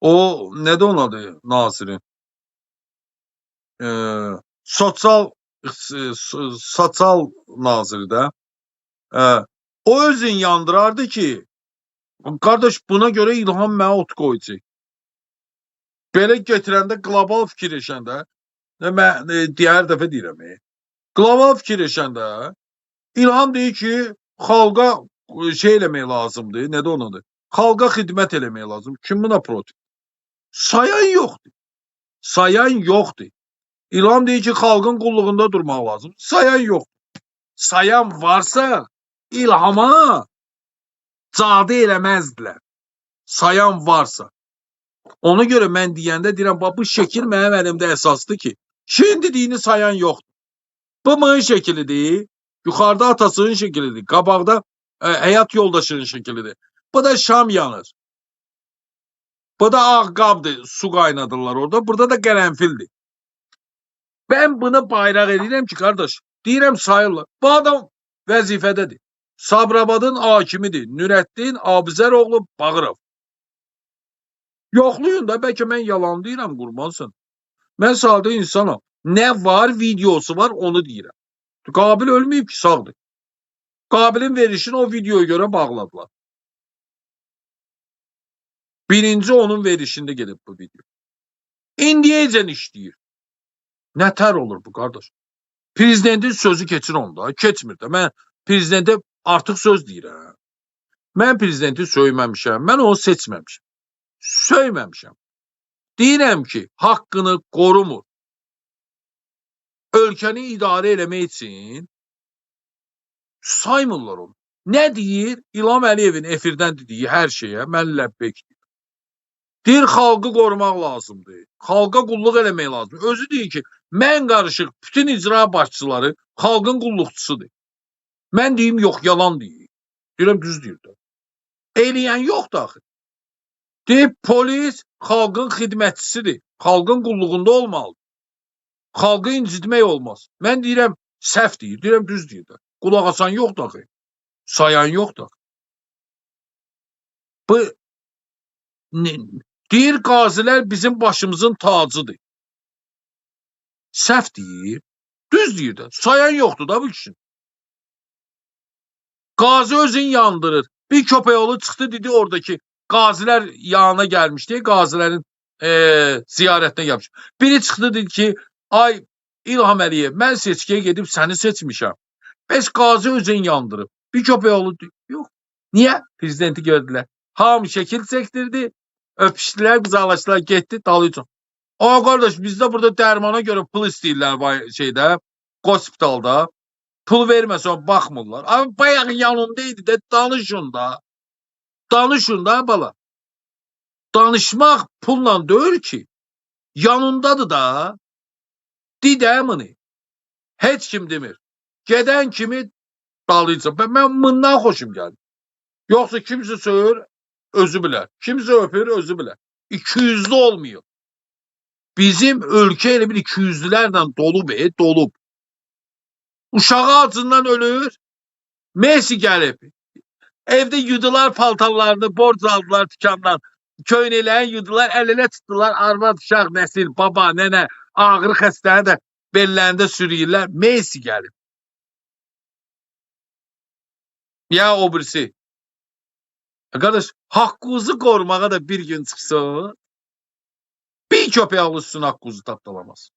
O nədir onun adı nazirin? Sosial sosial naziri də. O özün yandırardı ki, qardaş buna görə İlham mənə ot qoyacaq. Belə götürəndə qlobal fikirləşəndə, mən hər dəfə deyirəm, qlobal fikirləşəndə İlham deyir ki, xalqa şey eləmək lazımdır, nədir onun adı? Xalqa xidmət eləmək lazım. Kim buna protiv? Sayan yoxdur. Sayan yoxdur. İlham deyir ki, xalqın qulluğunda durmaq lazım. Sayan yoxdur. Sayan varsa İlhama cadı eləməzdilər. Sayan varsa. Ona görə mən deyəndə deyirəm, bu şəkil mənim əlimdə əsasdır ki, kimin dediyini sayan yoxdur. Bu mığın şəkilidir, yuxarıda atasının şəkilidir, qabaqda həyat yoldaşının şəkilidir. Bu da şam yanır. Bu da ağ qabdır, su qaynadırlar orada, burada da qərənfildir. Ben bunu bayraq edirəm ki, qardaş, deyirəm sayırlar. Bu adam vəzifədədir. Sabirabadın hakimidir, Nürəddin Abizəroğlu Bağırov. Yoxlayın da, bəlkə mən yalan deyirəm, qurbansın. Mən sadə insanam. Nə var, videosu var, onu deyirəm. Qabil ölməyib ki, sağdır. Qabilin verişini o videoya görə bağladılar. Birinci onun verişində gedib bu video. İndiyəcən işləyir. Nətər olur bu, qardaş? Prezidentin sözü keçir onda, keçmir də. Mən prezidentə artıq söz deyirəm. Mən prezidenti söyməmişəm, mən onu seçməmişəm. Söyməmişəm. Deyirəm ki, haqqını qorumur. Ölkəni idarə eləmək üçün saymırlar onu. Nə deyir? İlham Əliyevin efirdən dediyi hər şeyə mən ləbbeyk deyir. Deyir, xalqı qorumaq lazımdır. Xalqa qulluq eləmək lazımdır. Özü deyir ki, mən qarışıq bütün icra başçıları xalqın qulluqçusudur. Mən deyim, yox, yalan deyir. Deyirəm, düz deyir də. Eləyən yoxdur axı. Deyib, polis xalqın xidmətçisidir. Xalqın qulluğunda olmalıdır. Xalqı incitmək olmaz. Mən deyirəm, səhv deyir. Deyirəm, düz deyir də. Qulaq asan yoxdur axı. Sayan yoxdur axı. Bu deyir, qazilər bizim başımızın tacıdır. Səhv deyir. Düz deyir də. Sayan yoxdur da bu kişinin. Qazi özün yandırır. Bir köpəyoğlu çıxdı dedi oradakı qazilər yanına gəlmiş deyə qazilərin ziyarətinə gəlmiş. Biri çıxdı dedi ki, ay İlham Əliyev, mən seçkiyə gedib səni seçmişəm. Bəs qazi özün yandırıb. Bir köpəyoğlu yox. Niyə? Prezidenti gördülər. Hamı şəkil çəkdirdi. Öpüşdülər, qızarlaşdılar, getdi, dalıcan. Aa qardaş, bizdə burada dərmana görə pul istəyirlər şeydə, hospitalda. Pul verməsən baxmırlar. Abi bayaq yanındaydı da, danışın da. Danışın da bala. Danışmaq pulla deyil ki. Yanındadır da. Didəmini. Heç kim demir. Gedən kimi dalıcan. Mən bundan xoşum gəldi. Yoxsa kimsə söyür, özü bilər. Kimsə öpür, özü bilər. 200'lü olmuyor. Bizim ölkə elə bir 200'lülərlə dolub, dolub. Uşağı acından ölür. Messi gəlib. Evdə yudular paltarlarını, borc aldılar dükandan. Köynələrini yudular, əl-ələ tutdular. Arvad, uşaq, nəsil, baba, nənə, ağrı xəstəni də bellərində sürüyürlər. Messi gəlib. Ya o birisi. Qardaş, haqqınızı qorumağa da bir gün çıxsa, bir köpək alışsın haqqınızı tapdalamaz.